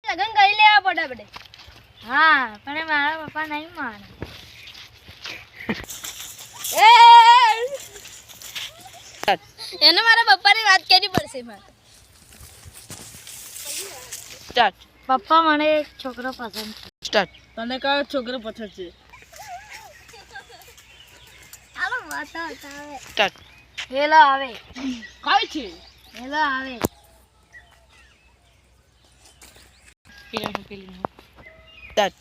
લગન કરી લેવા પડે. હા પણ મારા પપ્પા નહીં માને. એને મારા પપ્પાની વાત કરવી પડશે મારે. સ્ટાર્ટ. પપ્પા મને એક છોકરો પસંદ છે. સ્ટાર્ટ. તને કયો છોકરો પસંદ છે? હાલો વાતા આવે. સ્ટાર્ટ. હેલો આવે. કઈ છે? હેલો આવે. સ્ટાર્ટ.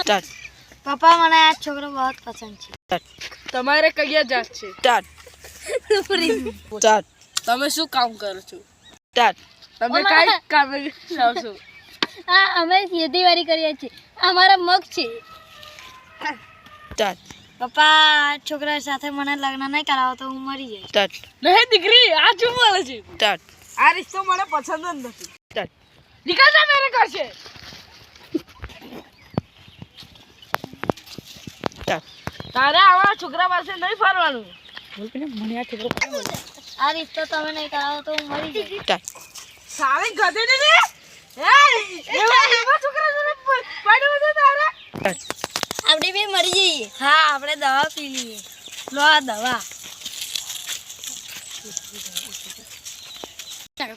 સ્ટાર્ટ. પપ્પા મને આ છોકરો બહુ પસંદ છે. સ્ટાર્ટ. તમારે કયા જાત છે? સ્ટાર્ટ. સ્ટાર્ટ. તમે શું કામ કરો છો? સ્ટાર્ટ. તમે કઈ કામ લાવશો? હા અમે ખેતીવાડી કરીએ છીએ. અમારા મગ છે. સ્ટાર્ટ. પપ્પા આ છોકરા સાથે મને લગ્ન નહીં કરાવો તો હું મરી જઈશ. સ્ટાર્ટ. નહીં દીકરી, આ શું બોલે છે? સ્ટાર્ટ. આ રિશ્તો મને પસંદ જ નથી. સ્ટાર્ટ. નીકળતા મેરે કરશે. સ્ટાર્ટ. તારે આવા છોકરા પાસે નહીં ફરવાનું. મને આ છોકરો આ રિશ્તો તમે નહીં કરાવો તો હું મરી જઈશ. સ્ટાર્ટ. સારી ગધે ને રે. એવા છોકરા જોડે પડ્યું છે તારે. આપણે બે મરી જઈએ. હા આપણે દવા પી લઈએ. લો આ દવા.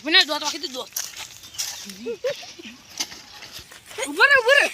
મને દોત વાકી દોત. ઉભો રે.